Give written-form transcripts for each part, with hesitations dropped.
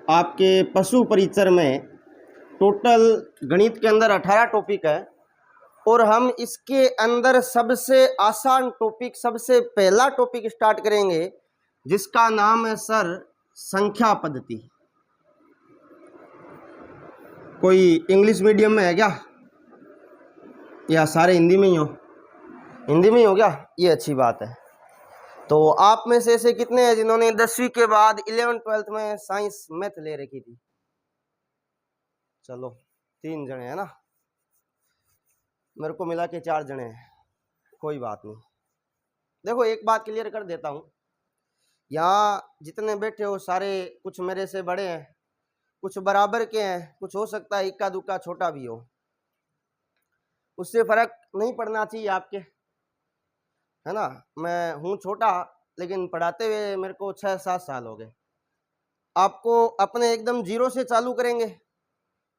आपके पशु परिचर में टोटल गणित के अंदर 18 टॉपिक है और हम इसके अंदर सबसे आसान टॉपिक, सबसे पहला टॉपिक स्टार्ट करेंगे जिसका नाम है सर संख्या पद्धति। कोई इंग्लिश मीडियम में है क्या या सारे हिंदी में ही हो? हिंदी में ही हो क्या? ये अच्छी बात है। तो आप में से ऐसे कितने हैं जिन्होंने 10वीं के बाद 11th-12th में साइंस मैथ ले रखी थी? चलो 3 जने हैं ना, मेरे को मिला के 4 जने हैं, कोई बात नहीं। देखो एक बात क्लियर कर देता हूँ, यहाँ जितने बैठे हो सारे कुछ मेरे से बड़े हैं, कुछ बराबर के हैं, कुछ हो सकता है इक्का दुक्का छोटा भी हो, उससे फर्क नहीं पड़ना चाहिए आपके, है ना। मैं हूँ छोटा लेकिन पढ़ाते हुए मेरे को 6-7 साल हो गए। आपको अपने एकदम जीरो से चालू करेंगे।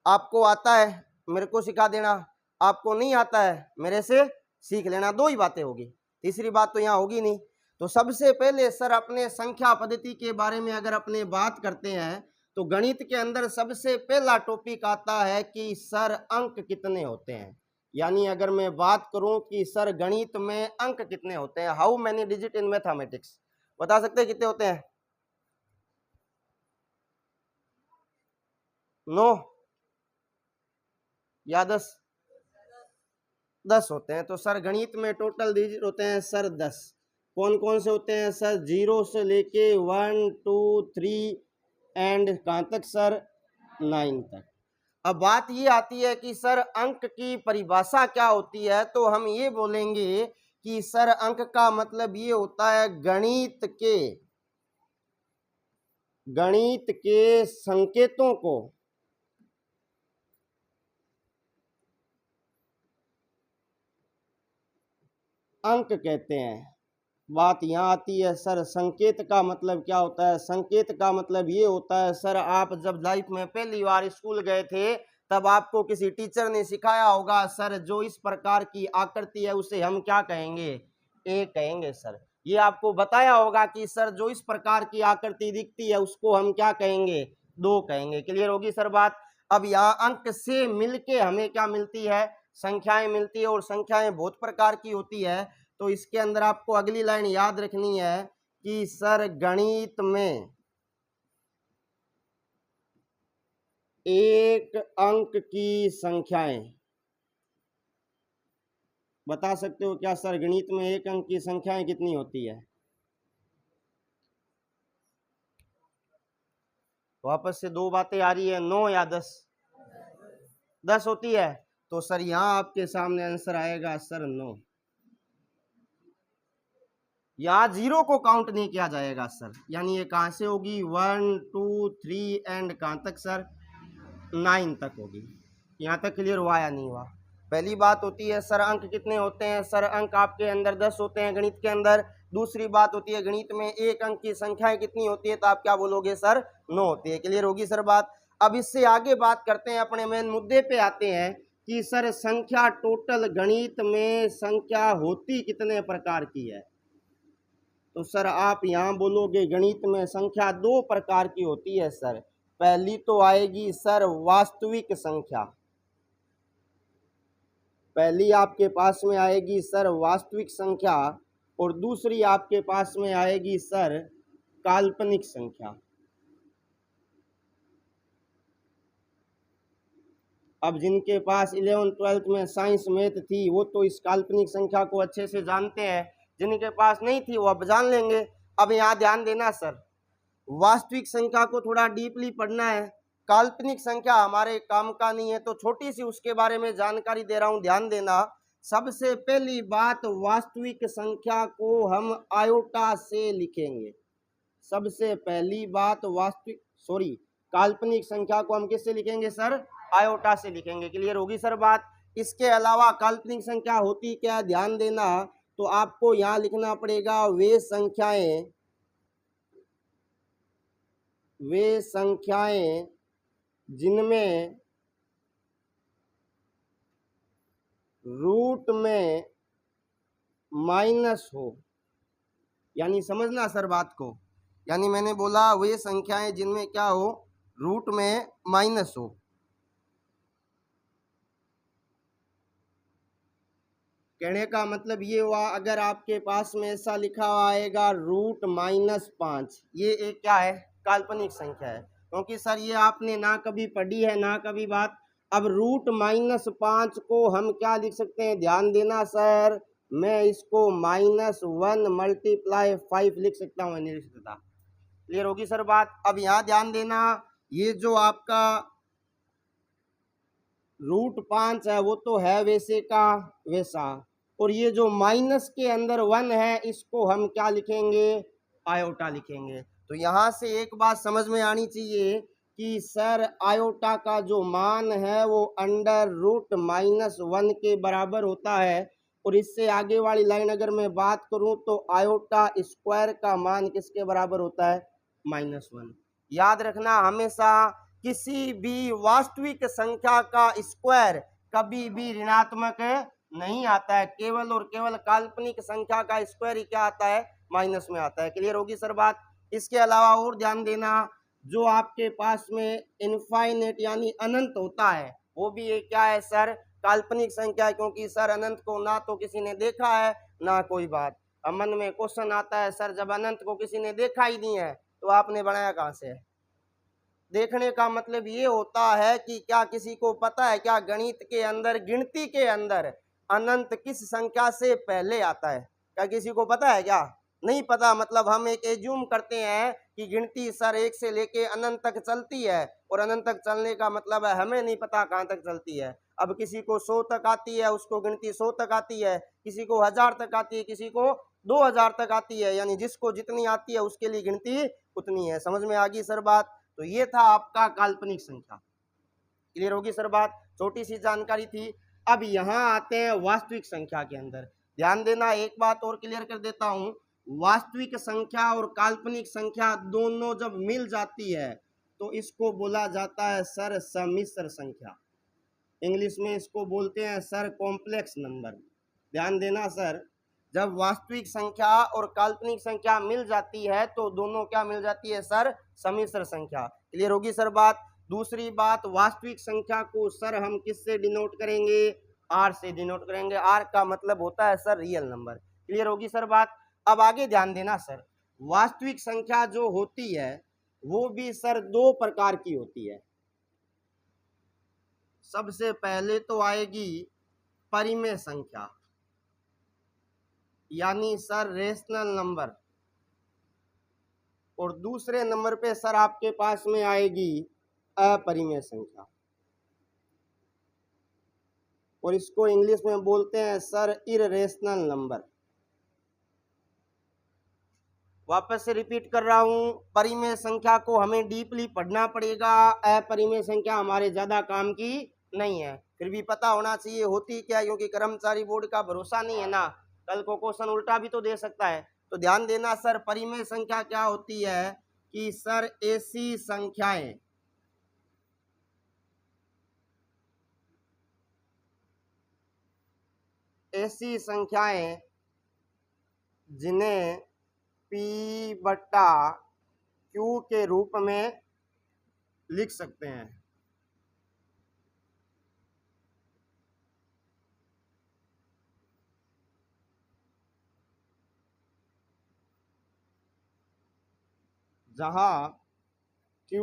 आपको आता है मेरे को सिखा देना, आपको नहीं आता है मेरे से सीख लेना, 2 ही बातें होगी, तीसरी बात तो यहाँ होगी नहीं। तो सबसे पहले सर अपने संख्या पद्धति के बारे में अगर अपने बात करते हैं तो गणित के अंदर सबसे पहला टॉपिक आता है कि सर अंक कितने होते हैं। यानी अगर मैं बात करूं कि सर गणित में अंक कितने होते हैं, how many digit in mathematics, बता सकते हैं कितने होते हैं? 9 या 10? 10 होते हैं। तो सर गणित में टोटल डिजिट होते हैं सर 10। कौन कौन से होते हैं सर? 0 से लेके 1 2 3 एंड कहाँ तक सर? 9 तक। अब बात ये आती है कि सर अंक की परिभाषा क्या होती है, तो हम ये बोलेंगे कि सर अंक का मतलब ये होता है गणित के संकेतों को अंक कहते हैं। बात यहाँ आती है सर संकेत का मतलब क्या होता है? संकेत का मतलब ये होता है सर आप जब लाइफ में पहली बार स्कूल गए थे तब आपको किसी टीचर ने सिखाया होगा सर जो इस प्रकार की आकृति है उसे हम क्या कहेंगे? ए कहेंगे सर। ये आपको बताया होगा कि सर जो इस प्रकार की आकृति दिखती है उसको हम क्या कहेंगे? 2 कहेंगे। क्लियर होगी सर बात? अब यहाँ अंक से मिलके हमें क्या मिलती है? संख्याएं मिलती है और संख्याएं बहुत प्रकार की होती है। तो इसके अंदर आपको अगली लाइन याद रखनी है कि सर गणित में एक अंक की संख्याएं, बता सकते हो क्या सर गणित में एक अंक की संख्याएं कितनी होती है? वापस से 2 बातें आ रही है, 9 या 10? 10 होती है। तो सर यहां आपके सामने आंसर आएगा सर 9। यहाँ 0 को काउंट नहीं किया जाएगा सर, यानी ये कहां से होगी? 1 2 3 एंड कहां तक सर? 9 तक होगी। यहाँ तक क्लियर हुआ या नहीं हुआ? पहली बात होती है सर अंक कितने होते हैं? सर अंक आपके अंदर 10 होते हैं गणित के अंदर। दूसरी बात होती है गणित में एक अंक की संख्याएं कितनी होती है? तो आप क्या बोलोगे सर? 9 होती है। क्लियर होगी सर बात? अब इससे आगे बात करते हैं, अपने मेन मुद्दे पे आते हैं कि सर संख्या टोटल गणित में संख्या होती कितने प्रकार की है? तो सर आप यहाँ बोलोगे गणित में संख्या 2 प्रकार की होती है सर। पहली तो आएगी सर वास्तविक संख्या, पहली आपके पास में आएगी सर वास्तविक संख्या और दूसरी आपके पास में आएगी सर काल्पनिक संख्या। अब जिनके पास 11th-12th में साइंस मैथ थी वो तो इस काल्पनिक संख्या को अच्छे से जानते हैं, जिनके पास नहीं थी वो अब जान लेंगे। अब यहाँ ध्यान देना सर, वास्तविक संख्या को थोड़ा डीपली पढ़ना है, काल्पनिक संख्या हमारे काम का नहीं है, तो छोटी सी उसके बारे में जानकारी दे रहा हूं, ध्यान देना। सबसे पहली बात, वास्तविक संख्या को हम आयोटा से लिखेंगे। सबसे पहली बात काल्पनिक संख्या को हम किससे लिखेंगे सर? आयोटा से लिखेंगे। क्लियर होगी सर बात? इसके अलावा काल्पनिक संख्या होती क्या, ध्यान देना। तो आपको यहाँ लिखना पड़ेगा वे संख्याएं जिनमें रूट में माइनस हो। यानी समझना सर बात को, यानी मैंने बोला वे संख्याएं जिनमें क्या हो? रूट में माइनस हो। कहने का मतलब ये हुआ, अगर आपके पास में ऐसा लिखा हुआ आएगा रूट -5, ये एक क्या है, काल्पनिक संख्या है। क्योंकि सर ये आपने ना कभी पढ़ी है ना कभी बात। अब रूट -5 को हम क्या लिख सकते हैं, ध्यान देना सर, मैं इसको -1 × 5 लिख सकता हूँ निश्चितता। क्लियर होगी सर बात। अब यहाँ ध्यान देना, ये जो आपका √5 है वो तो है वैसे का वैसा, और ये जो माइनस के अंदर 1 है इसको हम क्या लिखेंगे, आयोटा लिखेंगे। तो यहाँ से एक बात समझ में आनी चाहिए कि सर आयोटा का जो मान है वो √-1 के बराबर होता है। और इससे आगे वाली लाइन अगर मैं बात करूं तो आयोटा स्क्वायर का मान किसके बराबर होता है, -1। याद रखना हमेशा, किसी भी वास्तविक संख्या का स्क्वायर कभी भी ऋणात्मक नहीं आता है, केवल और केवल काल्पनिक संख्या का स्क्वायर ही क्या आता है, माइनस में आता है। क्लियर होगी सर बात। इसके अलावा और ध्यान देना, जो आपके पास में इनफाइनेट यानी अनंत होता है वो भी एक क्या है सर, काल्पनिक संख्या है। क्योंकि सर अनंत को ना तो किसी ने देखा है ना कोई बात। अब मन में क्वेश्चन आता है, सर जब अनंत को किसी ने देखा ही नहीं है तो आपने बनाया कहां से है। देखने का मतलब ये होता है कि क्या किसी को पता है क्या, गणित के अंदर, गिनती के अंदर अनंत किस संख्या से पहले आता है, क्या किसी को पता है क्या, नहीं पता। मतलब हम एक एज्यूम करते हैं कि गिनती सर 1 से लेके अनंत तक चलती है, और अनंत तक चलने का मतलब है हमें नहीं पता कहाँ तक चलती है। अब किसी को 100 तक आती है, उसको गिनती 100 तक आती है, किसी को 1000 तक आती है, किसी को 2000 तक आती है, यानी जिसको जितनी आती है उसके लिए गिनती उतनी है। समझ में आ गई सर बात। तो ये था आपका काल्पनिक संख्या। क्लियर होगी सर बात, छोटी सी जानकारी थी। अब यहां आते हैं वास्तविक संख्या के अंदर। ध्यान देना, एक बात और क्लियर कर देता हूं, वास्तविक संख्या और काल्पनिक संख्या दोनों जब मिल जाती है तो इसको बोला जाता है सर सम्मिश्र संख्या। इंग्लिश में इसको बोलते हैं सर कॉम्प्लेक्स नंबर। ध्यान देना सर, जब वास्तविक संख्या और काल्पनिक संख्या मिल जाती है तो दोनों क्या मिल जाती है सर, सम्मिश्र संख्या। क्लियर होगी सर बात। दूसरी बात, वास्तविक संख्या को सर हम किससे डिनोट करेंगे, आर से डिनोट करेंगे। आर का मतलब होता है सर रियल नंबर। क्लियर होगी सर बात। अब आगे ध्यान देना सर, वास्तविक संख्या जो होती है वो भी सर दो प्रकार की होती है। सबसे पहले तो आएगी परिमेय संख्या, यानी सर रेशनल नंबर, और दूसरे नंबर पे सर आपके पास में आएगी अपरिमेय संख्या, और इसको इंग्लिश में बोलते हैं सर इररेशनल नंबर। वापस से रिपीट कर रहा हूं, परिमेय संख्या को हमें डीपली पढ़ना पड़ेगा, अपरिमेय संख्या हमारे ज्यादा काम की नहीं है। फिर भी पता होना चाहिए होती क्या, क्योंकि कर्मचारी बोर्ड का भरोसा नहीं है ना, कल को क्वेश्चन उल्टा भी तो दे सकता है। तो ध्यान देना सर, परिमेय संख्या क्या होती है कि सर ऐसी संख्याएं जिन्हें P/Q के रूप में लिख सकते हैं। जहां Q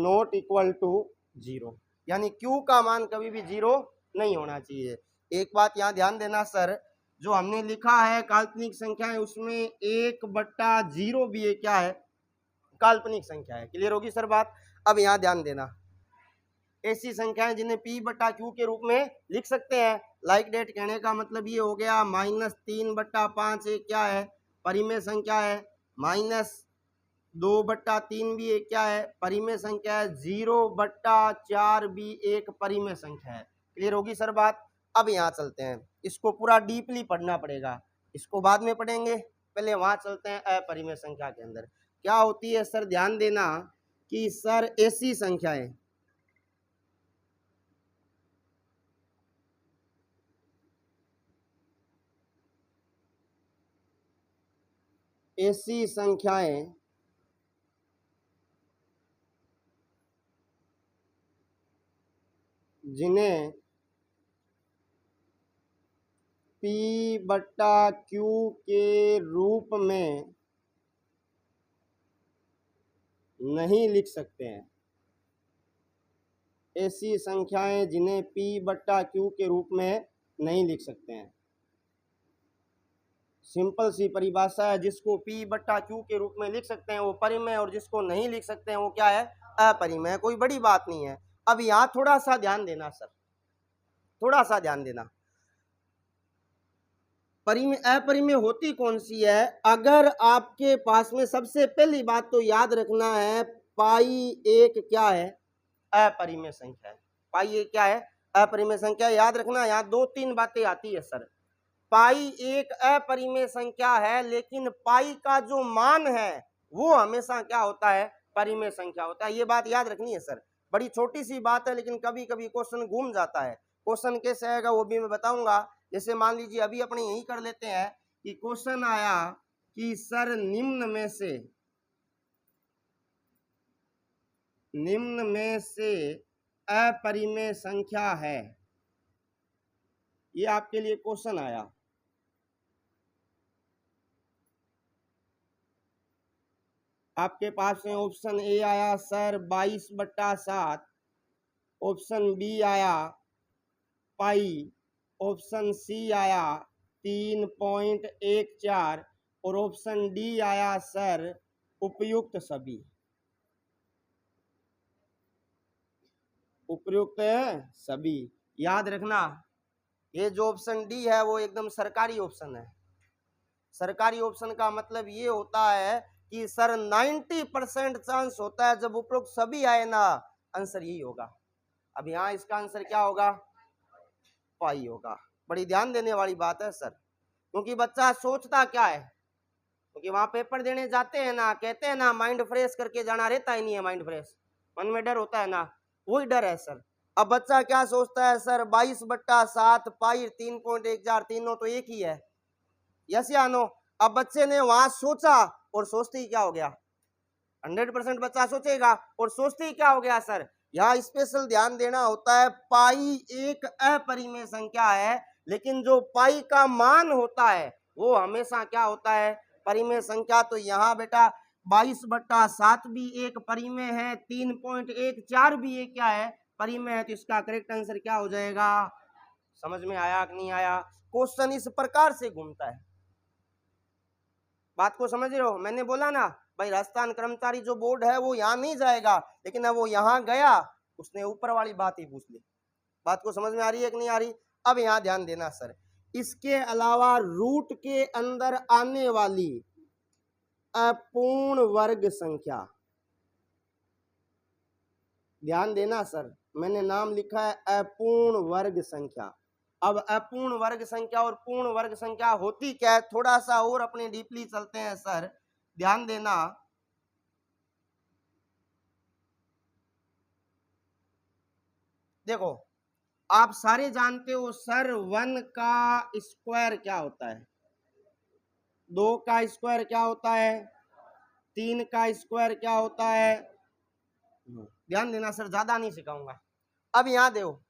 नॉट इक्वल टू 0, यानी Q का मान कभी भी 0 नहीं होना चाहिए। एक बात यहाँ ध्यान देना सर, जो हमने लिखा है काल्पनिक संख्या है उसमें 1/0 भी एक क्या है, काल्पनिक संख्या है। क्लियर होगी सर बात। अब यहाँ ध्यान देना, ऐसी संख्याएं जिन्हें P/Q के रूप में लिख सकते हैं। लाइक डेट कहने का मतलब ये हो गया, -3/5 एक क्या है, परिमेय संख्या है। -2/3 भी एक क्या है, परिमेय संख्या है। 0/4 भी एक परिमेय संख्या है। क्लियर होगी सर बात। अब यहाँ चलते हैं, इसको पूरा डीपली पढ़ना पड़ेगा, इसको बाद में पढ़ेंगे, पहले वहां चलते हैं अपरिमेय संख्या के अंदर क्या होती है। सर ध्यान देना कि सर ऐसी संख्याएं ऐसी संख्याएं जिन्हें P/Q के रूप में नहीं लिख सकते हैं। ऐसी संख्याएं जिन्हें P/Q के रूप में नहीं लिख सकते हैं। सिंपल सी परिभाषा है, जिसको P/Q के रूप में लिख सकते हैं वो परिमेय, और जिसको नहीं लिख सकते हैं वो क्या है, अपरिमेय। कोई बड़ी बात नहीं है। अब यहाँ थोड़ा सा ध्यान देना सर, थोड़ा सा ध्यान देना। परिमेय अपरिमेय होती कौन सी है? अगर आपके पास में, सबसे पहली बात तो याद रखना है, पाई एक क्या है, अपरिमेय संख्या है। पाई एक क्या है, अपरिमेय संख्या। याद रखना, यहाँ दो तीन बातें आती है सर। पाई एक अपरिमेय संख्या है, लेकिन पाई का जो मान है वो हमेशा क्या होता है, परिमेय संख्या होता है। ये बात याद रखनी है सर। बड़ी छोटी सी बात है, लेकिन कभी कभी क्वेश्चन घूम जाता है। क्वेश्चन कैसे आएगा वो भी मैं बताऊंगा। जैसे मान लीजिए अभी अपने यही कर लेते हैं कि क्वेश्चन आया कि सर निम्न में से अपरिमेय संख्या है। ये आपके लिए क्वेश्चन आया। आपके पास में ऑप्शन ए आया सर 22/7, ऑप्शन बी आया पाई, ऑप्शन सी आया 3.14 और ऑप्शन डी आया सर उपयुक्त सभी। उपयुक्त सभी याद रखना, ये जो ऑप्शन डी है वो एकदम सरकारी ऑप्शन है। सरकारी ऑप्शन का मतलब ये होता है कि सर 90% चांस होता है जब उपरोक्त सभी आए ना, आंसर यही होगा। अब यहाँ इसका आंसर क्या होगा, पाई होगा। बड़ी ध्यान देने वाली बात है सर, क्योंकि बच्चा सोचता क्या है, क्योंकि वहां पेपर देने जाते हैं ना, कहते हैं ना माइंड फ्रेश करके जाना, रहता ही नहीं है माइंड फ्रेश, मन में डर होता है ना, वही डर है सर। अब बच्चा क्या सोचता है सर, 22/7 पाई 3.14, तीनों तो एक ही है, यस या नो। अब बच्चे ने वहां सोचा और सोचते ही क्या हो गया, 100% बच्चा सोचेगा और सोचते ही क्या हो गया सर। यहाँ स्पेशल ध्यान देना होता है, पाई एक अपरिमेय संख्या है, लेकिन जो पाई का मान होता है वो हमेशा क्या होता है, परिमेय संख्या। तो यहाँ बेटा 22/7 भी एक परिमेय है, 3.14 भी एक क्या है, परिमेय है। तो इसका करेक्ट आंसर क्या हो जाएगा, समझ में आया कि नहीं आया? क्वेश्चन इस प्रकार से घूमता है। बात को समझ रहे हो? मैंने बोला ना भाई, राजस्थान कर्मचारी जो बोर्ड है वो यहाँ नहीं जाएगा, लेकिन अब वो यहाँ गया, उसने ऊपर वाली बात ही पूछ ली। बात को समझ में आ रही है कि नहीं आ रही? अब यहाँ ध्यान देना सर, इसके अलावा रूट के अंदर आने वाली अपूर्ण वर्ग संख्या, ध्यान देना सर, मैंने नाम लिखा है अपूर्ण वर्ग संख्या। अब अपूर्ण वर्ग संख्या और पूर्ण वर्ग संख्या होती क्या है, थोड़ा सा और अपने डीपली चलते हैं सर, ध्यान देना। देखो आप सारे जानते हो सर, 1 का स्क्वायर क्या होता है, 2 का स्क्वायर क्या होता है, 3 का स्क्वायर क्या होता है। ध्यान देना सर, ज्यादा नहीं सिखाऊंगा। अब यहाँ देखो,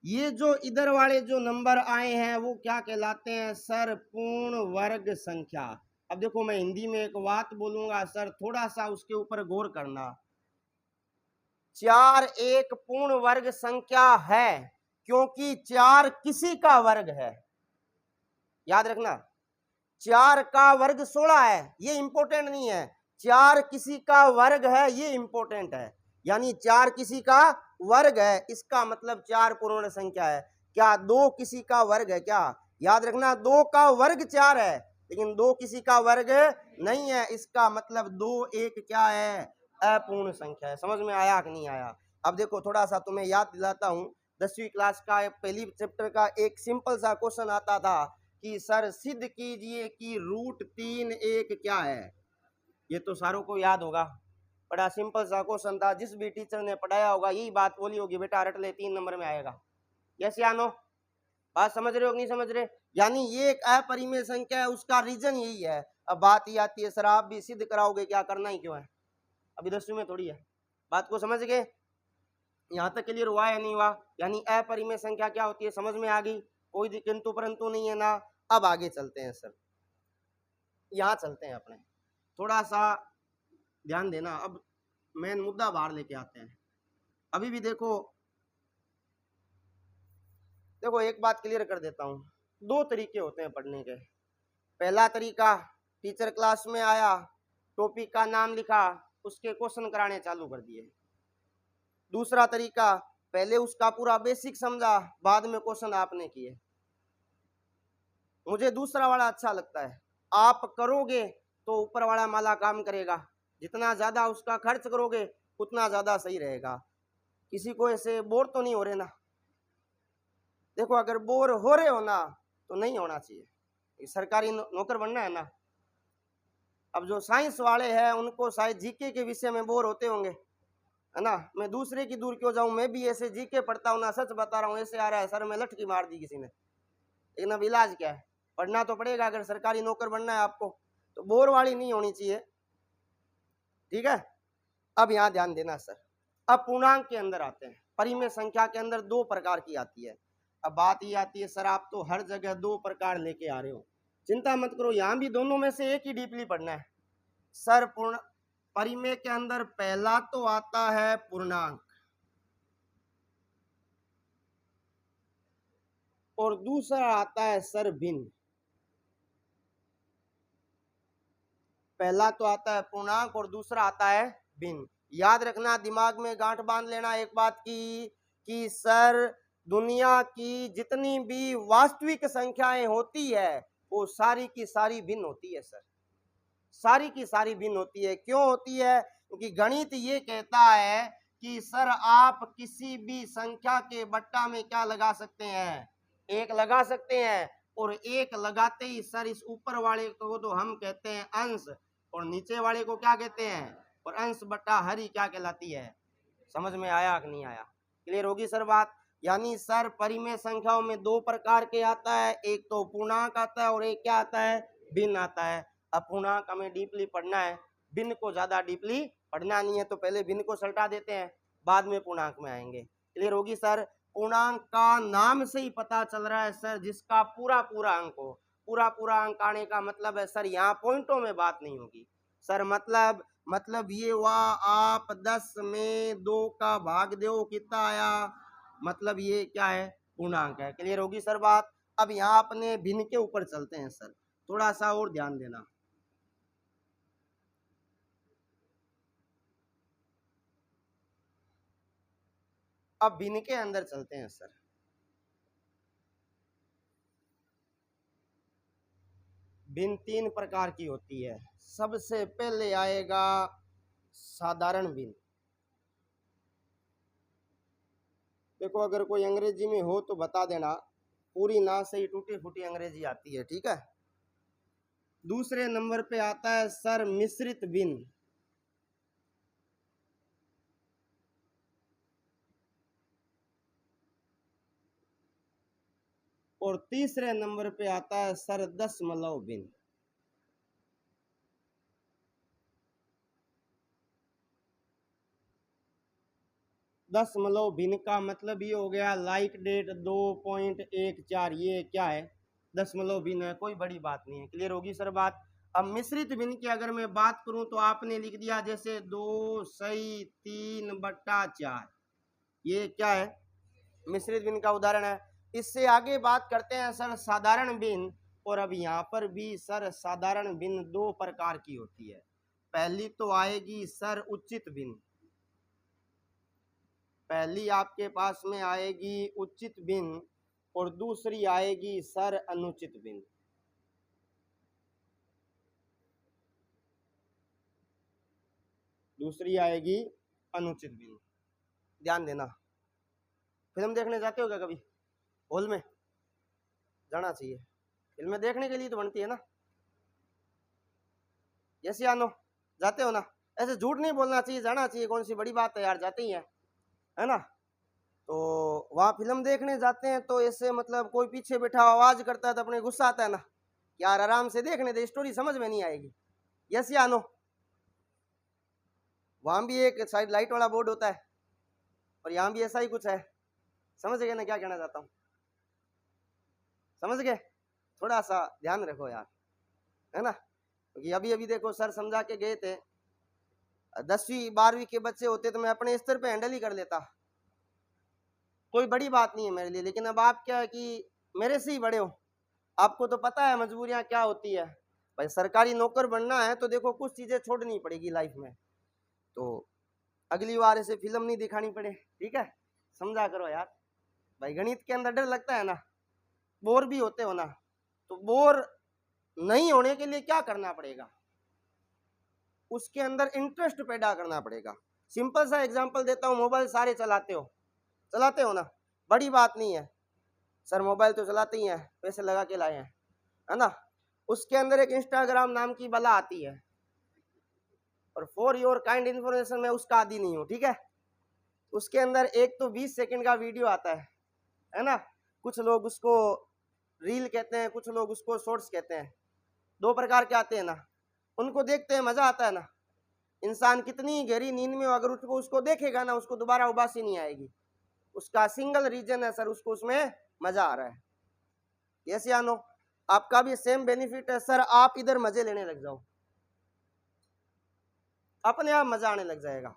ये जो इधर वाले जो नंबर आए हैं वो क्या कहलाते हैं सर, पूर्ण वर्ग संख्या। अब देखो मैं हिंदी में एक बात बोलूंगा सर, थोड़ा सा उसके ऊपर गौर करना। 4 एक पूर्ण वर्ग संख्या है, क्योंकि 4 किसी का वर्ग है। याद रखना, 4 का वर्ग 16 है, ये इंपॉर्टेंट नहीं है, 4 किसी का वर्ग है, ये इंपॉर्टेंट है। यानी 4 किसी का वर्ग है, इसका मतलब 4 पूर्ण संख्या है। क्या 2 किसी का वर्ग है क्या? याद रखना, 2 का वर्ग 4 है, लेकिन 2 किसी का वर्ग नहीं है, इसका मतलब 2 एक क्या है, अपूर्ण संख्या है। समझ में आया कि नहीं आया? अब देखो थोड़ा सा तुम्हें याद दिलाता हूँ, 10वीं क्लास का पहली चैप्टर का एक सिंपल सा क्वेश्चन आता था कि सर सिद्ध कीजिए कि √3 एक क्या है। ये तो सारों को याद होगा, बड़ा सिंपल सा क्वेश्चन था, जिस भी टीचर ने पढ़ाया होगा यही बात बोली होगी, बेटा रट ले 3 नंबर में आएगा। यस या नो? बात समझ रहे हो नहीं समझ रहे? यानी ये एक अपरिमेय संख्या है, उसका रीजन यही है। अब बात ये आती है सर आप भी सिद्ध कराओगे, क्या करना ही क्यों है, अभी 10वीं में थोड़ी है। बात को समझ गए? यहाँ तक क्लियर हुआ या नहीं हुआ? यानी अपरिमेय संख्या क्या होती है समझ में आ गई, कोई किंतु परंतु नहीं है ना। अब आगे चलते हैं सर, यहाँ चलते हैं अपने, थोड़ा सा ध्यान देना। अब मेन मुद्दा बाहर लेके आते हैं। अभी भी देखो एक बात क्लियर कर देता हूँ, दो तरीके होते हैं पढ़ने के। पहला तरीका, टीचर क्लास में आया, टॉपिक का नाम लिखा, उसके क्वेश्चन कराने चालू कर दिए। दूसरा तरीका, पहले उसका पूरा बेसिक समझा, बाद में क्वेश्चन आपने किए। मुझे दूसरा वाला अच्छा लगता है। आप करोगे तो ऊपर वाला माला काम करेगा, जितना ज्यादा उसका खर्च करोगे उतना ज्यादा सही रहेगा। किसी को ऐसे बोर तो नहीं हो रहे ना? देखो अगर बोर हो रहे हो ना तो नहीं होना चाहिए, सरकारी नौकर बनना है ना। अब जो साइंस वाले हैं उनको शायद जीके के विषय में बोर होते होंगे, है ना। मैं दूसरे की दूर क्यों जाऊं, मैं भी ऐसे जीके पढ़ता हूं ना, सच बता रहा हूं, ऐसे आ रहा है सर में लटकी मार दी किसी ने, लेकिन अब इलाज क्या है, पढ़ना तो पड़ेगा अगर सरकारी नौकर बनना है आपको, तो बोर वाली नहीं होनी चाहिए, ठीक है। अब यहाँ ध्यान देना सर, अब पूर्णांक के अंदर आते हैं। परिमेय संख्या के अंदर दो प्रकार की आती है। अब बात ये आती है सर आप तो हर जगह दो प्रकार लेके आ रहे हो, चिंता मत करो, यहाँ भी दोनों में से एक ही डीपली पढ़ना है सर। परिमेय के अंदर पहला तो आता है पूर्णांक और दूसरा आता है सर भिन्न। पहला तो आता है पूर्णांक और दूसरा आता है भिन्न। याद रखना, दिमाग में गांठ बांध लेना एक बात की कि सर दुनिया की जितनी भी वास्तविक संख्याएं होती है वो सारी की सारी भिन्न होती है सर, सारी की सारी भिन्न होती है। क्यों होती है? क्योंकि गणित ये कहता है कि सर आप किसी भी संख्या के बट्टा में क्या लगा सकते हैं, एक लगा सकते हैं, और एक लगाते ही सर इस ऊपर वाले को तो हम कहते हैं अंश, और नीचे वाले को क्या कहते हैं, और अंश बट्टा हरी क्या कहलाती है। समझ में आया कि नहीं आया? क्लियर होगी सर बात? यानी सर परिमेय संख्याओं में दो प्रकार के आता है, एक तो पूर्णांक आता है और एक क्या आता है, भिन्न आता है। अब पूर्णांक हमें डीपली पढ़ना है, भिन्न को ज्यादा डीपली पढ़ना नहीं है, तो पहले भिन्न को सल्टा देते हैं, बाद में पूर्णांक में आएंगे। क्लियर होगी सर? पूर्णांक का नाम से ही पता चल रहा है सर जिसका पूरा पूरा अंक हो। पूरा पूरा अंक आने का मतलब है सर यहाँ पॉइंटों में बात नहीं होगी सर, मतलब ये हुआ आप 10 में 2 का भाग दो कितना आया, मतलब ये क्या है, पूर्णांक है। क्लियर होगी सर बात? अब यहाँ अपने भिन्न के ऊपर चलते हैं सर, थोड़ा सा और ध्यान देना। अब भिन्न के अंदर चलते हैं सर। भिन्न तीन प्रकार की होती है। सबसे पहले आएगा साधारण भिन्न। देखो अगर कोई अंग्रेजी में हो तो बता देना, पूरी ना सही टूटी फूटी अंग्रेजी आती है, ठीक है। दूसरे नंबर पे आता है सर मिश्रित भिन्न। और तीसरे नंबर पे आता है सर दशमलव भिन्न। दशमलव भिन्न का मतलब ये हो गया लाइक डेट 2.14, ये क्या है, दशमलव भिन्न है, कोई बड़ी बात नहीं है। क्लियर होगी सर बात? अब मिश्रित भिन्न की अगर मैं बात करूं तो आपने लिख दिया जैसे 2/3/4, ये क्या है, मिश्रित भिन्न का उदाहरण है। इससे आगे बात करते हैं सर साधारण भिन्न। और अब यहाँ पर भी सर साधारण भिन्न दो प्रकार की होती है। पहली तो आएगी सर उचित भिन्न, पहली आपके पास में आएगी उचित भिन्न और दूसरी आएगी सर अनुचित भिन्न। दूसरी आएगी अनुचित भिन्न। ध्यान देना। फिल्म देखने जाते हो क्या कभी? हॉल में जाना चाहिए, फिल्में देखने के लिए तो बनती है ना, जैसे आनो जाते हो ना, ऐसे झूठ नहीं बोलना चाहिए, जाना चाहिए, कौन सी बड़ी बात है यार, जाते ही है ना। तो वहाँ फिल्म देखने जाते हैं तो ऐसे मतलब कोई पीछे बैठा आवाज करता है तो अपने गुस्सा आता है ना, यार आराम से देखने दे, स्टोरी समझ में नहीं आएगी। यस या नो? वहाँ भी एक साइड लाइट वाला बोर्ड होता है, और यहाँ भी ऐसा ही कुछ है। समझ गए ना क्या कहना चाहता हूँ? समझ गए? थोड़ा सा ध्यान रखो यार, है ना? क्योंकि अभी अभी देखो सर समझा के गए थे, 10वीं 12वीं के बच्चे होते तो मैं अपने स्तर पे हैंडल ही कर लेता, कोई बड़ी बात नहीं है मेरे लिए। लेकिन अब आप क्या है कि मेरे से ही बड़े हो, आपको तो पता है मजबूरियां क्या होती है। भाई सरकारी नौकर बनना है तो देखो कुछ चीजें छोड़नी पड़ेगी लाइफ में, तो अगली बार ऐसे फिल्म नहीं दिखानी पड़े, ठीक है? समझा करो यार। भाई गणित के अंदर डर लगता है ना, बोर भी होते हो ना, तो बोर नहीं होने के लिए क्या करना पड़ेगा? उसके अंदर इंटरेस्ट पैदा करना पड़ेगा। सिंपल सा एग्जांपल देता हूँ, मोबाइल सारे चलाते हो ना, बड़ी बात नहीं है सर, मोबाइल तो चलाते ही हैं, पैसे लगा के लाए हैं, है ना? उसके अंदर एक इंस्टाग्राम नाम की बला आती है, और फॉर योर काइंड इन्फॉर्मेशन मैं उसका आदी नहीं हूँ, ठीक है? उसके अंदर एक तो 20 सेकंड का वीडियो आता है ना? कुछ लोग उसको रील कहते हैं, कुछ लोग उसको शॉर्ट्स कहते हैं, दो प्रकार के आते हैं ना। उनको देखते हैं मजा आता है ना, इंसान कितनी गहरी नींद में अगर उसको देखेगा ना, उसको दोबारा उबासी नहीं आएगी। उसका सिंगल रीजन है सर, उसको उसमें मजा आ रहा है। यस या नो? आपका भी सेम बेनिफिट है सर, आप इधर मजे लेने लग जाओ, अपने आप मजा आने लग जाएगा।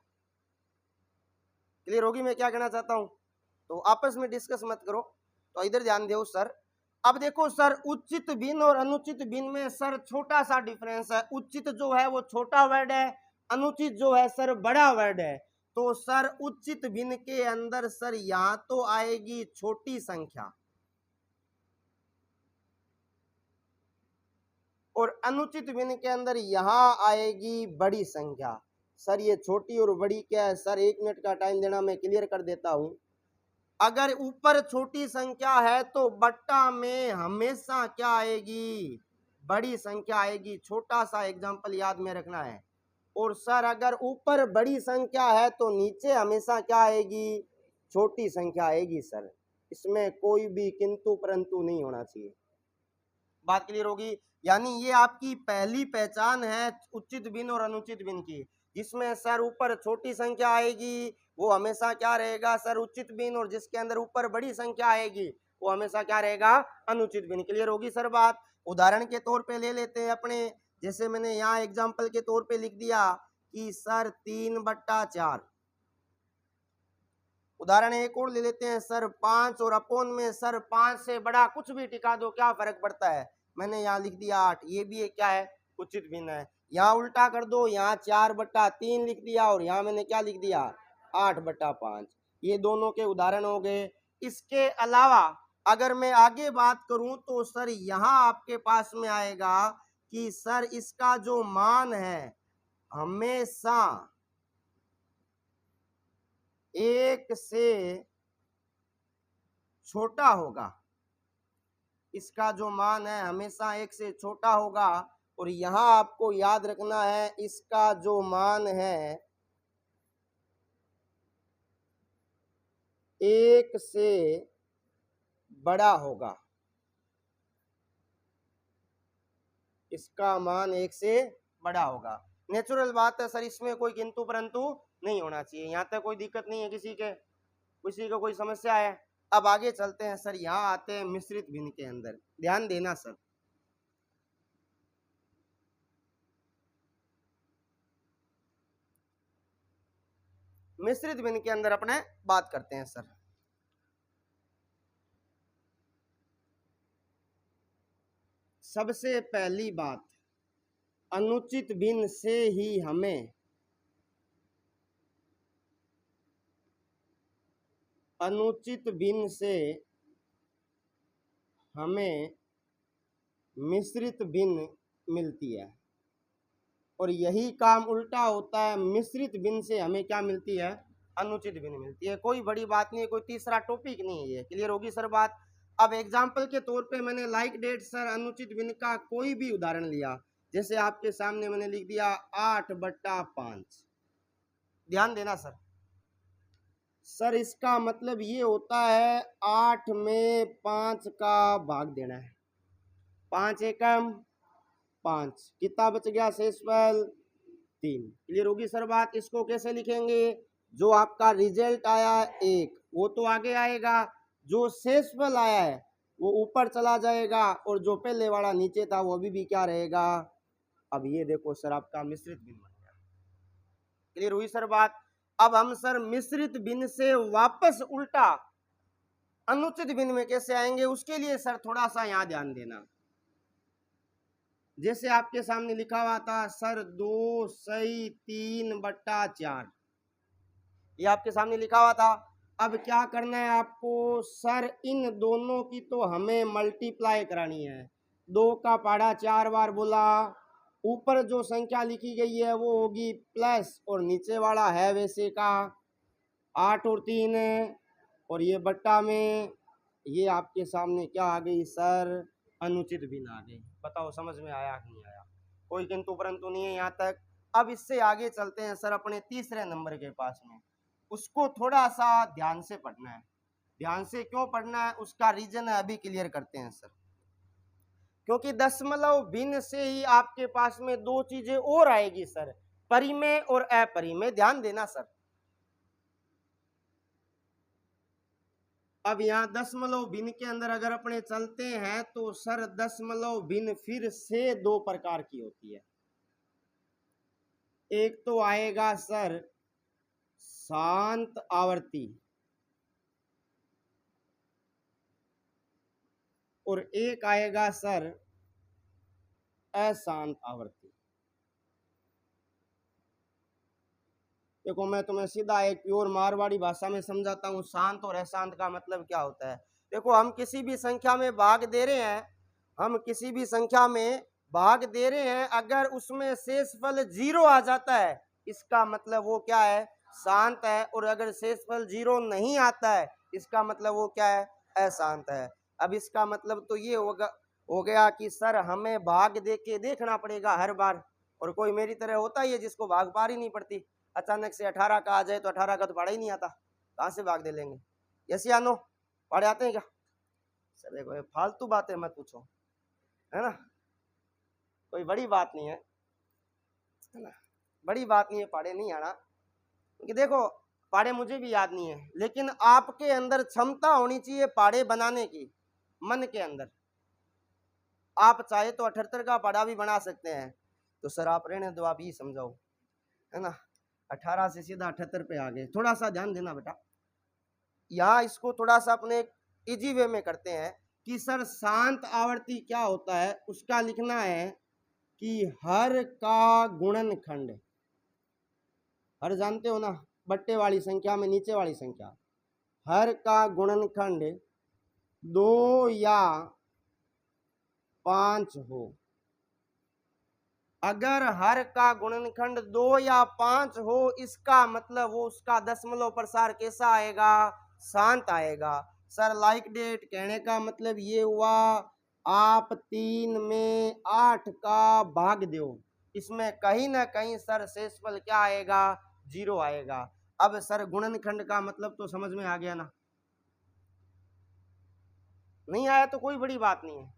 क्लियर होगी मैं क्या कहना चाहता हूं? तो आपस में डिस्कस मत करो, तो इधर ध्यान दो सर। अब देखो सर, उचित भिन्न और अनुचित भिन्न में सर छोटा सा डिफरेंस है। उचित जो है वो छोटा वर्ड है, अनुचित जो है सर बड़ा वर्ड है। तो सर उचित भिन्न के अंदर सर यहां तो आएगी छोटी संख्या, और अनुचित भिन्न के अंदर यहां आएगी बड़ी संख्या। सर ये छोटी और बड़ी क्या है सर? 1 मिनट का टाइम देना, मैं क्लियर कर देता हूं। अगर ऊपर छोटी संख्या है तो बट्टा में हमेशा क्या आएगी? बड़ी संख्या आएगी। छोटा सा एग्जांपल याद में रखना है। और सर अगर ऊपर बड़ी संख्या है तो नीचे हमेशा क्या आएगी? छोटी संख्या आएगी सर। इसमें कोई भी किंतु परंतु नहीं होना चाहिए। बात क्लियर होगी? यानी ये आपकी पहली पहचान है उचित भिन्न और अनुचित भिन्न की, जिसमें सर ऊपर छोटी संख्या आएगी वो हमेशा क्या रहेगा सर? उचित भिन्न। और जिसके अंदर ऊपर बड़ी संख्या आएगी वो हमेशा क्या रहेगा? अनुचित भिन्न। क्लियर होगी सर बात? उदाहरण के तौर पे ले लेते हैं अपने, जैसे मैंने यहाँ एग्जाम्पल के तौर पे लिख दिया कि सर 3/4। उदाहरण एक और ले लेते हैं सर 5, और अपोन में सर 5 से बड़ा कुछ भी टिका दो, क्या फर्क पड़ता है? मैंने यहाँ लिख दिया 8, ये भी एक क्या है? उचित भिन्न है। यहाँ उल्टा कर दो, यहाँ 4/3 लिख दिया, और यहाँ मैंने क्या लिख दिया? 8/5। ये दोनों के उदाहरण हो गए। इसके अलावा अगर मैं आगे बात करूं तो सर यहाँ आपके पास में आएगा कि सर इसका जो मान है हमेशा 1 से छोटा होगा। इसका जो मान है हमेशा 1 से छोटा होगा। और यहां आपको याद रखना है इसका जो मान है 1 से बड़ा होगा। इसका मान 1 से बड़ा होगा। नेचुरल बात है सर, इसमें कोई किंतु परंतु नहीं होना चाहिए। यहाँ तक कोई दिक्कत नहीं है, किसी को कोई समस्या है? अब आगे चलते हैं सर, यहाँ आते हैं मिश्रित भिन्न के अंदर। ध्यान देना सर, मिश्रित भिन्न के अंदर अपने बात करते हैं सर। सबसे पहली बात, अनुचित भिन्न से ही हमें मिश्रित भिन्न मिलती है। और यही काम उल्टा होता है, मिश्रित भिन्न से हमें क्या मिलती है? अनुचित भिन्न मिलती है। कोई बड़ी बात नहीं है, कोई तीसरा टॉपिक नहीं है ये। क्लियर होगी सर बात? अब एग्जाम्पल के तौर पे मैंने लाइक डेट सर अनुचित भिन्न का कोई भी उदाहरण लिया, जैसे आपके सामने मैंने लिख दिया 8/5। ध्यान देना सर इसका मतलब ये होता है 8 में 5 का भाग देना है। 5 एकम 5, कितना बच गया शेषफल? 3। क्लियर होगी सर बात? इसको कैसे लिखेंगे? जो आपका रिजल्ट आया 1 वो तो आगे आएगा, जो शेषफल आया है वो ऊपर चला जाएगा, और जो पहले वाला नीचे था वो अभी भी क्या रहेगा। अब ये देखो सर आपका मिश्रित भिन्न बन गया। क्लियर हुई सर बात। अब हम सर मिश्रित भिन्न से वापस उल्टा अनुचित भिन्न में कैसे आएंगे, उसके लिए सर थोड़ा सा यहाँ ध्यान देना। जैसे आपके सामने लिखा हुआ था सर 2/3/4, ये आपके सामने लिखा हुआ था। अब क्या करना है आपको सर, इन दोनों की तो हमें मल्टीप्लाई करानी है। 2 का पहाड़ा 4 बार बोला, ऊपर जो संख्या लिखी गई है वो होगी प्लस, और नीचे वाला है वैसे का 8 और 3, और ये बट्टा में ये आपके सामने क्या आ गई सर, अनुचित भिन्न आ गई। बताओ समझ में आया कि नहीं आया, कोई किंतु परंतु नहीं है यहाँ तक। अब इससे आगे चलते हैं सर अपने तीसरे नंबर के पास में, उसको थोड़ा सा ध्यान से पढ़ना है। ध्यान से क्यों पढ़ना है उसका रीजन है, अभी क्लियर करते हैं सर। क्योंकि दशमलव भिन्न से ही आपके पास में 2 चीजें और आएगी सर, परिमेय और अपरिमेय। ध्यान देना सर। अब यहाँ दशमलव भिन्न के अंदर अगर अपने चलते हैं तो सर दशमलव भिन्न फिर से 2 प्रकार की होती है। एक तो आएगा सर शांत आवर्ती, और एक आएगा सर अशांत आवर्ती। देखो मैं तुम्हें सीधा एक प्योर मारवाड़ी भाषा में समझाता हूँ, शांत और अशांत का मतलब क्या होता है। देखो हम किसी भी संख्या में भाग दे रहे हैं, हम किसी भी संख्या में भाग दे रहे हैं, अगर उसमें शेषफल 0 आ जाता है इसका मतलब वो क्या है, शांत है। और अगर शेषफल 0 नहीं आता है इसका मतलब वो क्या है, अशांत है। अब इसका मतलब तो ये हो गया कि सर हमें भाग दे के देखना पड़ेगा हर बार, और कोई मेरी तरह होता ही है जिसको भाग पार ही नहीं पड़ती। अचानक से 18 का आ जाए तो 18 का तो पढ़ा ही नहीं आता, कहाँ से भाग दे लेंगे। यस या नो, पढ़े आते हैं क्या सर? देखो फालतू बातें मत पूछो, है ना, कोई बड़ी बात नहीं है ना, बड़ी बात नहीं है, पढ़े नहीं आना। क्योंकि देखो पाड़े मुझे भी याद नहीं है, लेकिन आपके अंदर क्षमता होनी चाहिए पाड़े बनाने की, मन के अंदर। आप चाहे तो 78 का पाड़ा भी बना सकते हैं, तो सर आप रहने दो, आप ही समझाओ, है ना। 18 से सीधा 78 पे आ गए। थोड़ा सा ध्यान देना बेटा, यहाँ इसको थोड़ा सा अपने इजी वे में करते हैं कि सर शांत आवर्ती क्या होता है, उसका लिखना है कि हर का गुणनखंड, हर जानते हो ना, बट्टे वाली संख्या में नीचे वाली संख्या, हर का गुणनखंड 2 या 5 हो। अगर हर का गुणनखंड 2 या 5 हो इसका मतलब वो उसका दशमलव प्रसार कैसा आएगा, शांत आएगा। सर लाइक डेट कहने का मतलब ये हुआ आप 3 में 8 का भाग दो, इसमें कहीं ना कहीं सर शेषफल क्या आएगा, 0 आएगा। अब सर गुणनखंड का मतलब तो समझ में आ गया ना, नहीं आया तो कोई बड़ी बात नहीं है।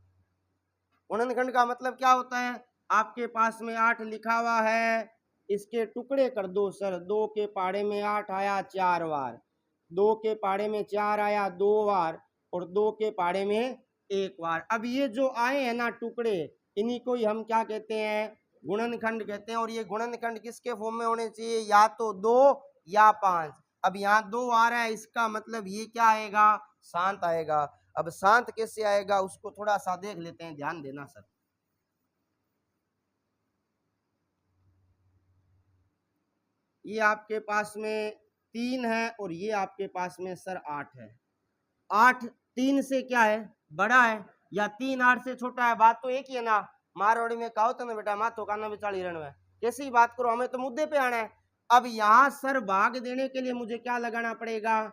गुणनखंड का मतलब क्या होता है, आपके पास में 8 लिखा हुआ है, इसके टुकड़े कर दो सर। 2 के पहाड़े में 8 आया 4 बार, 2 के पहाड़े में 4 आया 2 बार, और 2 के पहाड़े में 1 बार। अब ये जो आए हैं ना टुकड़े, इन्हीं को ही हम क्या कहते हैं, गुणनखंड कहते हैं। और ये गुणनखंड किसके फॉर्म में होने चाहिए, या तो 2 या 5। अब यहाँ 2 आ रहा है, इसका मतलब ये क्या आएगा, शांत आएगा। अब शांत कैसे आएगा उसको थोड़ा सा देख लेते हैं, ध्यान देना सर। ये आपके पास में 3 है और ये आपके पास में सर 8 है। 8 3 से क्या है, बड़ा है, या 3 8 से छोटा है, बात तो एक ही है ना। मारवाड़ी में कहो तो ना बेटा माथो काना बिचाली रण में, कैसी ही बात करो, हमें तो मुद्दे पे आना है। अब यहाँ सर भाग देने के लिए मुझे क्या लगाना पड़ेगा,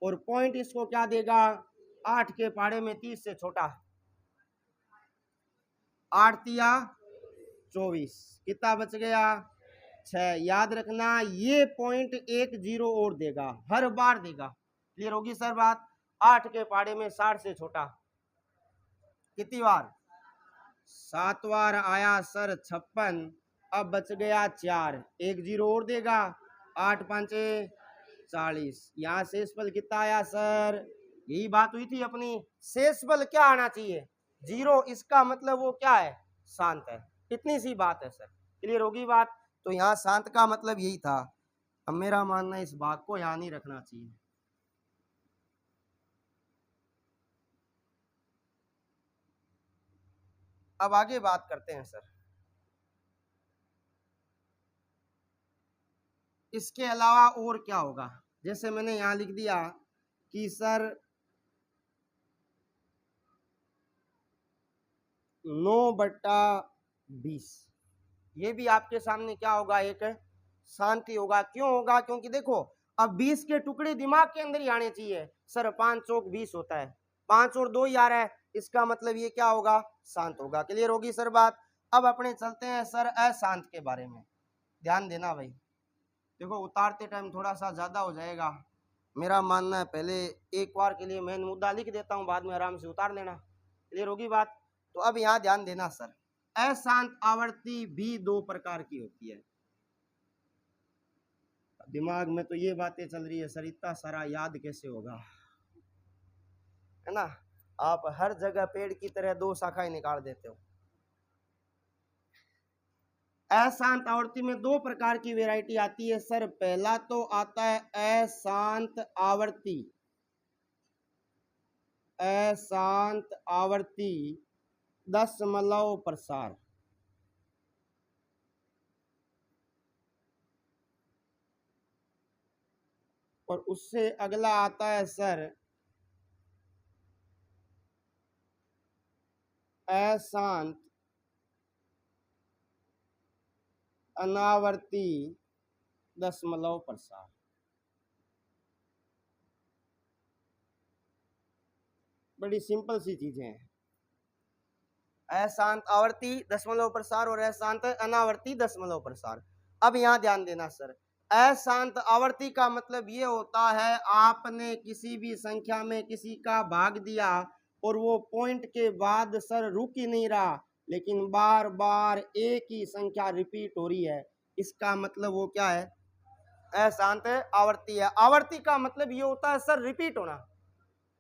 और पॉइंट इसको क्या देगा, 8 के पहाड़े में 30 से छोटा, 8 तिया 24, कितना बच गया 6। याद रखना ये पॉइंट 1 0 और देगा, हर बार देगा। क्लियर होगी सर बात। 8 के पहाड़े में 60 से छोटा कितनी बार, 7 बार आया सर 56। अब बच गया 4, 1 0 और देगा, 8 5 40। यहाँ शेषफल कितना आया सर? यही बात हुई थी अपनी, शेषफल क्या आना चाहिए? 0। इसका मतलब वो क्या है? शांत है। इतनी सी बात है सर, क्लियर होगी बात? तो यहाँ शांत का मतलब यही था। अब मेरा मानना है इस भाग को यहाँ नहीं रखना चाहिए। अब आगे बात करते हैं सर। इसके अलावा और क्या होगा? जैसे मैंने यहाँ लिख दिया कि सर 9/20, ये भी आपके सामने क्या होगा? एक शांति होगा। क्यों होगा? क्योंकि देखो अब 20 के टुकड़े दिमाग के अंदर ही आने चाहिए सर। 5 चौक 20 होता है, 5 और 2 ही आ रहा है, इसका मतलब ये क्या होगा? शांत होगा। क्लियर होगी सर बात? अब अपने चलते हैं सर अशांत के बारे में। ध्यान देना भाई, देखो उतारते टाइम थोड़ा सा ज्यादा हो जाएगा। मेरा मानना है पहले एक बार के लिए मैं मुद्दा लिख देता हूँ, बाद में आराम से उतार लेना। क्लियर होगी बात? तो अब यहाँ ध्यान देना सर, अशांत आवर्ती भी 2 प्रकार की होती है। दिमाग में तो ये बातें चल रही है सर, इतना सारा याद कैसे होगा, है ना? आप हर जगह पेड़ की तरह 2 शाखाएं निकाल देते हो। अशांत आवर्ती में 2 प्रकार की वैरायटी आती है सर। पहला तो आता है अशांत आवर्ती, अशांत आवर्ती दशमलव प्रसार। और उससे अगला आता है सर अशांत अनावर्ती दशमलव प्रसार। बड़ी सिंपल सी चीजें हैं, अशांत आवर्ती दशमलव प्रसार और अशांत अनावर्ती दशमलव प्रसार। अब यहाँ ध्यान देना सर, अशांत आवर्ती का मतलब ये होता है आपने किसी भी संख्या में किसी का भाग दिया और वो पॉइंट के बाद सर रुक ही नहीं रहा, लेकिन बार बार एक ही संख्या रिपीट हो रही है, इसका मतलब वो क्या है? अशांत आवर्ती है। आवर्ती का मतलब ये होता है सर रिपीट होना।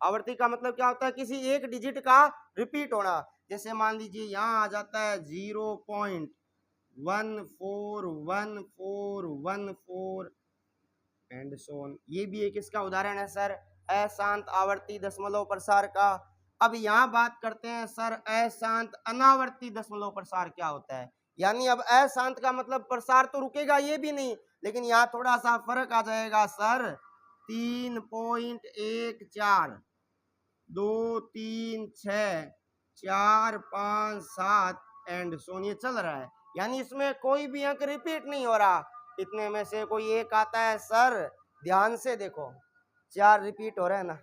आवर्ती का मतलब क्या होता है? किसी एक डिजिट का रिपीट होना। जैसे मान लीजिए यहाँ आ जाता है 0.141414 एंड सो ऑन। ये भी एक इसका उदाहरण है सर अशांत आवर्ती दशमलव प्रसार का। अब यहाँ बात करते हैं सर अशांत अनावर्ती दशमलव प्रसार क्या होता है। यानी अब अशांत का मतलब प्रसार तो रुकेगा ये भी नहीं, लेकिन यहाँ थोड़ा सा फर्क आ जाएगा सर। 3.14 2 3 6 4 5 7 एंड सोन ये चल रहा है, यानी इसमें कोई भी अंक रिपीट नहीं हो रहा। इतने में से कोई एक आता है सर, ध्यान से देखो 4 रिपीट हो रहा है ना,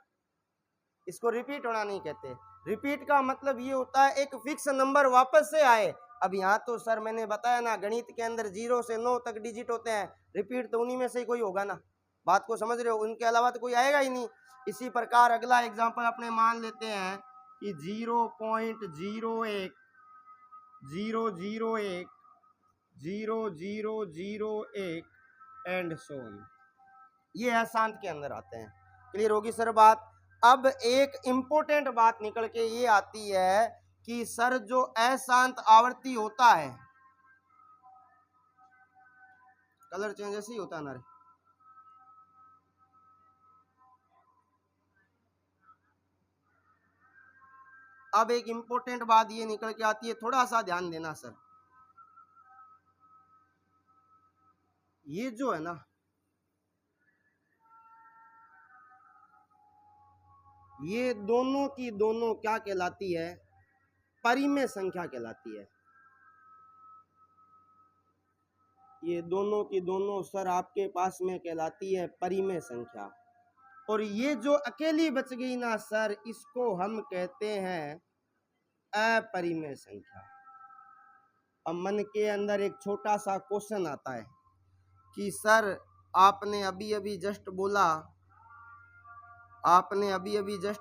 इसको रिपीट होना नहीं कहते। रिपीट का मतलब ये होता है एक फिक्स नंबर वापस से आए। अब यहाँ तो सर मैंने बताया ना, गणित के अंदर 0 से 9 तक डिजिट होते हैं, रिपीट तो उन्हीं में से ही कोई होगा ना। बात को समझ रहे हो? उनके अलावा तो कोई आएगा ही नहीं। इसी प्रकार अगला एग्जांपल अपने मान लेते हैं कि 0.01 001 0001 एंड सो ऑन, ये अशांत के अंदर आते हैं। क्लियर होगी सर बात? अब एक इंपॉर्टेंट बात निकल के ये आती है कि सर जो अशांत आवर्ती होता है, कलर चेंज ऐसे ही होता है ना रे। अब एक इंपॉर्टेंट बात ये निकल के आती है, थोड़ा सा ध्यान देना सर। ये जो है ना, ये दोनों की दोनों क्या कहलाती है? परिमेय संख्या कहलाती है। ये दोनों की दोनों सर आपके पास में कहलाती है परिमेय संख्या। और ये जो अकेली बच गई ना सर, इसको हम कहते हैं अपरिमेय संख्या। अब मन के अंदर एक छोटा सा क्वेश्चन आता है कि सर आपने अभी अभी जस्ट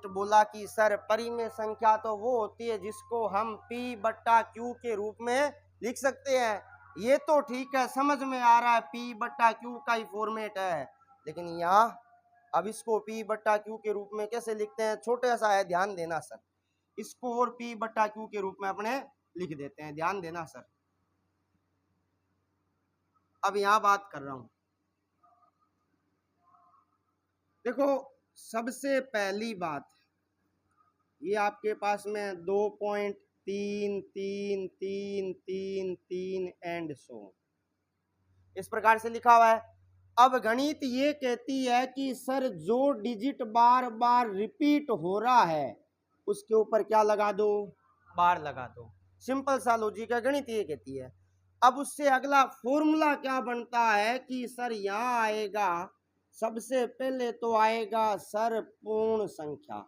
बोला कि सर परिमेय संख्या तो वो होती है जिसको हम P/Q के रूप में लिख सकते हैं। ये तो ठीक है, समझ में आ रहा है, P/Q का ही फॉर्मेट है। लेकिन यहाँ अब इसको P बट्टा Q के रूप में कैसे लिखते हैं, छोटा सा है, ध्यान देना सर। इसको और P बट्टा Q के रूप में अपने लिख देते हैं, ध्यान देना सर। अब यहाँ बात कर रहा हूं, देखो सबसे पहली बात, ये आपके पास में 2.33333 एंड सो इस प्रकार से लिखा हुआ है। अब गणित ये कहती है कि सर जो डिजिट बार बार रिपीट हो रहा है उसके ऊपर क्या लगा दो, बार लगा दो। सिंपल सा लॉजिक है, गणित ये कहती है। अब उससे अगला फॉर्मूला क्या बनता है कि सर यहाँ आएगा, सबसे पहले तो आएगा सर पूर्ण संख्या,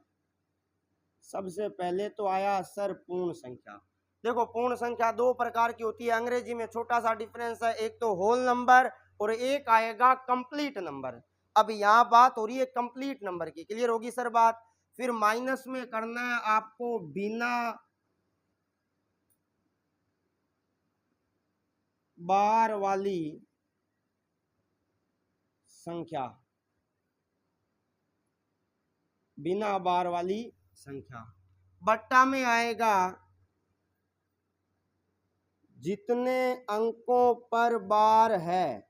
सबसे पहले तो आया सर पूर्ण संख्या। देखो पूर्ण संख्या दो प्रकार की होती है, अंग्रेजी में छोटा सा डिफरेंस है, एक तो होल नंबर और एक आएगा कंप्लीट नंबर। अब यहाँ बात हो रही है कंप्लीट नंबर की, क्लियर होगी सर बात। फिर माइनस में करना है आपको बिना बार वाली संख्या, बिना बार वाली संख्या। बट्टा में आएगा जितने अंकों पर बार है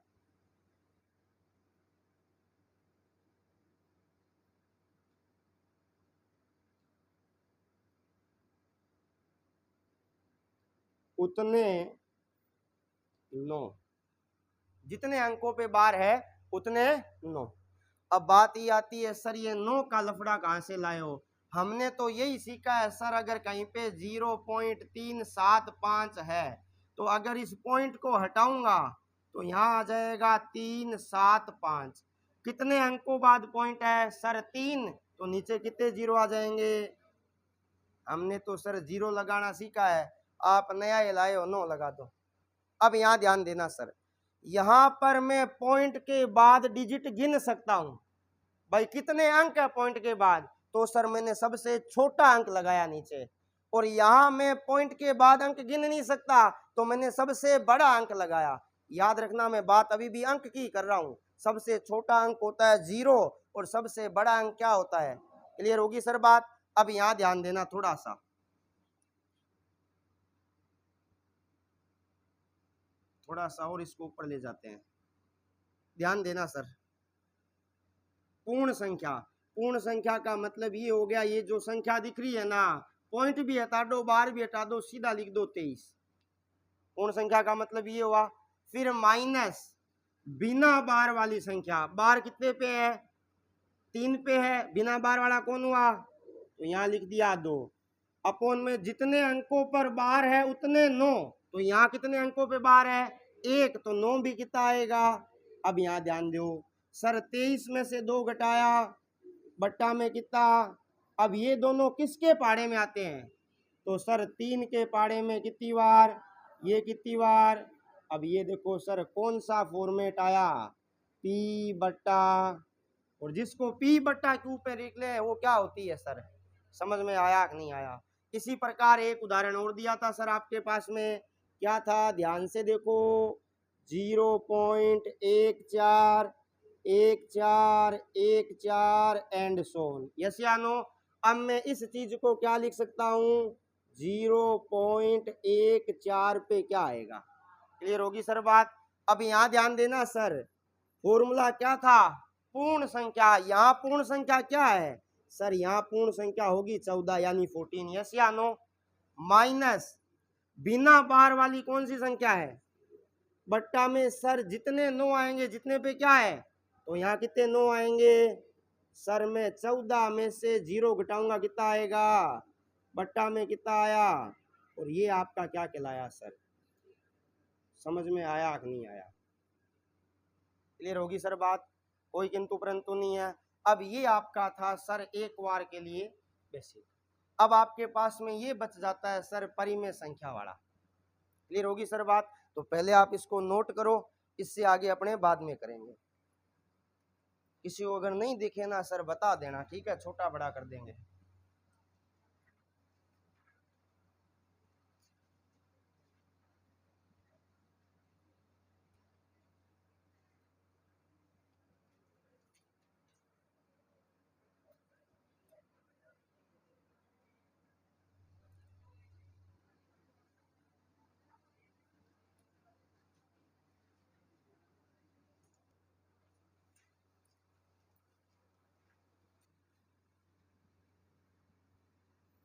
उतने 9, जितने अंकों पे बार है उतने 9। अब बात ये आती है सर ये 9 का लफड़ा कहां से लाए हो, हमने तो यही सीखा है सर, अगर कहीं पे 0.375 है तो अगर इस पॉइंट को हटाऊंगा तो यहाँ आ जाएगा 375। कितने अंकों बाद पॉइंट है सर 3, तो नीचे कितने जीरो आ जाएंगे, हमने तो सर जीरो लगाना सीखा है, आप नया ये लाए हो 9 लगा दो। अब यहाँ ध्यान देना सर, यहाँ पर मैं पॉइंट के बाद डिजिट गिन सकता हूँ, भाई कितने अंक है पॉइंट के बाद, तो सर मैंने सबसे छोटा अंक लगाया नीचे। और यहाँ मैं पॉइंट के बाद अंक गिन नहीं सकता तो मैंने सबसे बड़ा अंक लगाया। याद रखना मैं बात अभी भी अंक की कर रहा हूँ, सबसे छोटा अंक होता है 0 और सबसे बड़ा अंक क्या होता है, क्लियर होगी सर बात। अब यहाँ ध्यान देना थोड़ा सा, थोड़ा सा और इसको ऊपर ले जाते हैं, ध्यान देना सर। पूर्ण संख्या, पूर्ण संख्या का मतलब ये हो गया, ये जो संख्या दिख रही है ना, पॉइंट भी हटा दो बार भी हटा दो सीधा लिख दो 23, पूर्ण संख्या का मतलब ये हुआ। फिर माइनस बिना बार वाली संख्या, बार कितने पे है 3 पे है, बिना बार वाला कौन हुआ, तो यहाँ लिख दिया 2, अपोन में जितने अंकों पर बार है उतने 9, तो यहाँ कितने अंकों पे बार है 1, तो 9 भी कितना आएगा। अब यहाँ ध्यान दो सर 23 में से 2 घटाया बट्टा में कितना, अब ये दोनों किसके पाड़े में आते हैं, तो सर 3 के पाड़े में कितनी बार, ये कितनी बार। अब ये देखो सर कौन सा फॉर्मेट आया, P बट्टा, और जिसको P बट्टा Q पे लिख ले वो क्या होती है सर, समझ में आया कि नहीं आया। इसी प्रकार एक उदाहरण और दिया था सर आपके पास में, क्या था ध्यान से देखो, 0.141414 एंड सोन, यस या नो। अब मैं इस चीज को क्या लिख सकता हूँ, 0.14 पे क्या आएगा, क्लियर होगी सर बात। अब यहाँ ध्यान देना सर, फॉर्मूला क्या था, पूर्ण संख्या, यहाँ पूर्ण संख्या क्या है सर, यहाँ पूर्ण संख्या होगी 14 यानी 14, यस या नो। माइनस बिना बार वाली कौन सी संख्या है, बट्टा में सर जितने 9 आएंगे जितने पे क्या है, तो यहाँ कितने 9 आएंगे सर, मैं 14 में से 0 घटाऊंगा कितना आएगा, बट्टा में कितना आया, और ये आपका क्या कहलाया सर, समझ में आया कि नहीं आया, क्लियर होगी सर बात, कोई किंतु परंतु नहीं है। अब ये आपका था सर एक बार के लिए बेसिक। अब आपके पास में ये बच जाता है सर परिमेय संख्या वाला, क्लियर होगी सर बात। तो पहले आप इसको नोट करो, इससे आगे अपने बाद में करेंगे। किसी को अगर नहीं दिखे ना सर बता देना, ठीक है, छोटा बड़ा कर देंगे।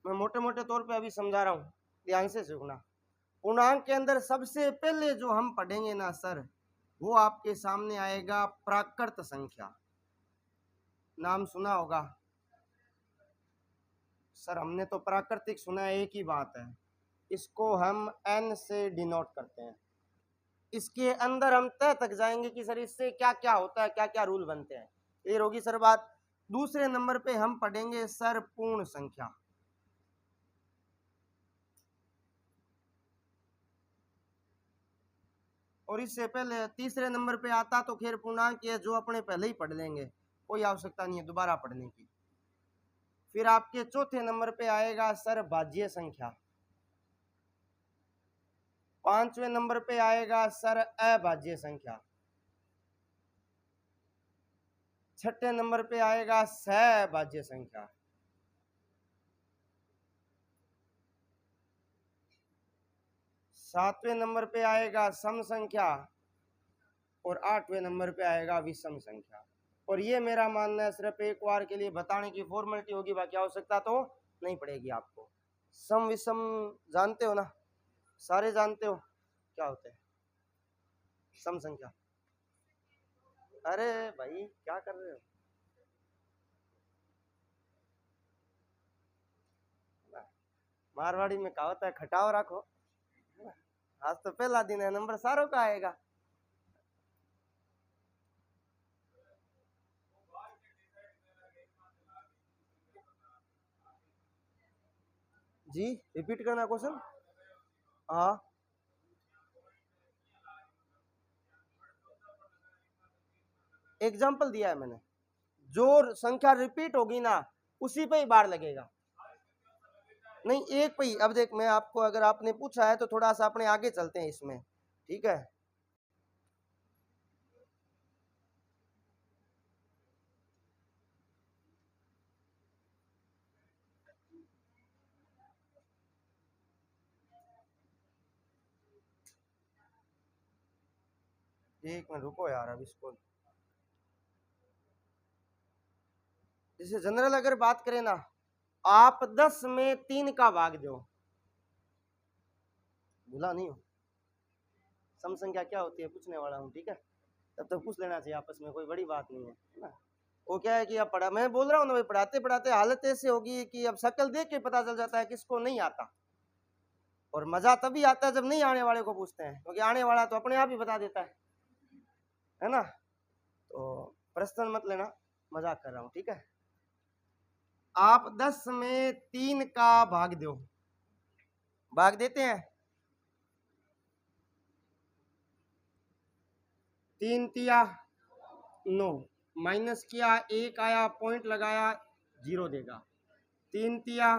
मैं मोटे मोटे तौर पे अभी समझा रहा हूँ, ध्यान से सुनना। पूर्णांक के अंदर सबसे पहले जो हम पढ़ेंगे ना सर, वो आपके सामने आएगा प्राकृत संख्या। नाम सुना होगा सर, हमने तो प्राकृतिक सुना है, एक ही बात है, इसको हम n से डिनोट करते हैं। इसके अंदर हम तय तक जाएंगे कि सर इससे क्या क्या होता है, क्या क्या रूल बनते हैं, क्लियर होगी सर बात। दूसरे नंबर पे हम पढ़ेंगे सर पूर्ण संख्या। और इससे पहले तीसरे नंबर पे आता तो खैर पूर्णांक है, जो अपने पहले ही पढ़ लेंगे, कोई आवश्यकता नहीं है दोबारा पढ़ने की। फिर आपके चौथे नंबर पे आएगा सर भाज्य संख्या। पांचवें नंबर पे आएगा सर अभाज्य संख्या। छठे नंबर पे आएगा सहभाज्य संख्या। सातवें नंबर पे आएगा सम संख्या। और आठवें नंबर पे आएगा विषम संख्या। और ये मेरा मानना है सिर्फ एक बार के लिए बताने की फॉर्मेलिटी होगी, बाकी आवश्यकता तो नहीं पड़ेगी आपको। सम विषम जानते हो ना, सारे जानते हो क्या होते हैं सम संख्या। अरे भाई क्या कर रहे हो, मारवाड़ी में कहावत है खटाव रखो। आज तो पहला दिन है, नंबर सारों का आएगा। जी रिपीट करना क्वेश्चन। हाँ एग्जाम्पल दिया है मैंने, जो संख्या रिपीट होगी ना उसी पे ही बार लगेगा, नहीं एक पे ही। अब देख मैं आपको, अगर आपने पूछा है तो थोड़ा सा अपने आगे चलते हैं इसमें, ठीक है। एक मिनट रुको यार, अब इसको जैसे जनरल अगर बात करें ना, आप 10 में 3 का भाग दो, भूला नहीं हो। सम संख्या क्या होती है पूछने वाला हूँ, ठीक है, तब तो पूछ लेना चाहिए आपस में, कोई बड़ी बात नहीं है ना। वो क्या है कि अब पढ़ा, मैं बोल रहा हूँ ना भाई, पढ़ाते पढ़ाते हालत ऐसे होगी कि अब शक्ल देख के पता चल जाता है किसको नहीं आता। और मजा तभी आता है जब नहीं आने वाले को पूछते हैं, क्योंकि आने वाला तो अपने आप ही बता देता है ना। तो प्रश्न मत लेना, मजाक कर रहा हूँ, ठीक है। आप 10 में 3 का भाग दो, भाग देते हैं, 3 तिया 9, माइनस किया 1 आया, पॉइंट लगाया 0 देगा। 3 तिया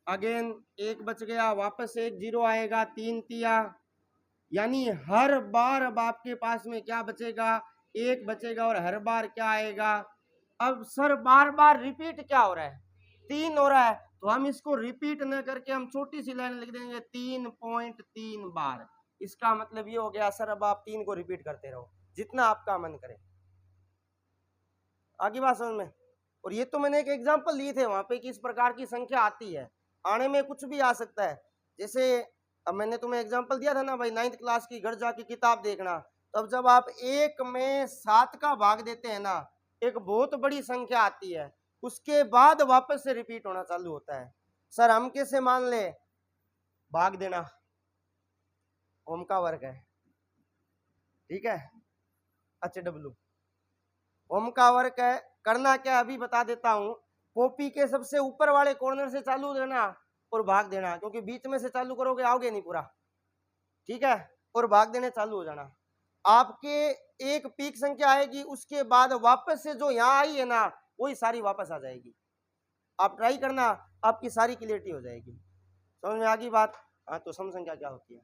अगेन 1 बच गया, वापस 1 0 आएगा, 3 तिया, यानी हर बार अब आपके पास में क्या बचेगा, 1 बचेगा। और हर बार क्या आएगा, अब सर बार बार रिपीट क्या हो रहा है, 3 हो रहा है, तो हम इसको रिपीट न करके हम छोटी सी लाइन लिख देंगे 3.3 बार। इसका मतलब ये हो गया सर अब आप 3 को रिपीट करते रहो जितना आपका मन करे। आगे बात समझ में। और ये तो मैंने एक एग्जांपल लिए थे वहां पे कि इस प्रकार की संख्या आती है, आने में कुछ भी आ सकता है। जैसे अब मैंने तुम्हें एग्जांपल दिया था ना भाई, 9th क्लास की घर जाके किताब देखना, तब जब आप 1 में 7 का भाग देते हैं ना, एक बहुत बड़ी संख्या आती है, उसके बाद वापस से रिपीट होना चालू होता है। सर हम कैसे मान ले, भाग देना ओम का वर्ग है, ठीक है, HW ओम का वर्ग है। करना क्या अभी बता देता हूं, कॉपी के सबसे ऊपर वाले कॉर्नर से चालू देना और भाग देना, क्योंकि बीच में से चालू करोगे आओगे नहीं पूरा, ठीक है, और भाग देने चालू हो जाना। आपके एक पीक संख्या आएगी, उसके बाद वापस से जो यहाँ आई है ना वही सारी वापस आ जाएगी। आप ट्राई करना, आपकी सारी क्लियरिटी हो जाएगी। समझ में आ गई बात। हाँ तो सम संख्या क्या होती है।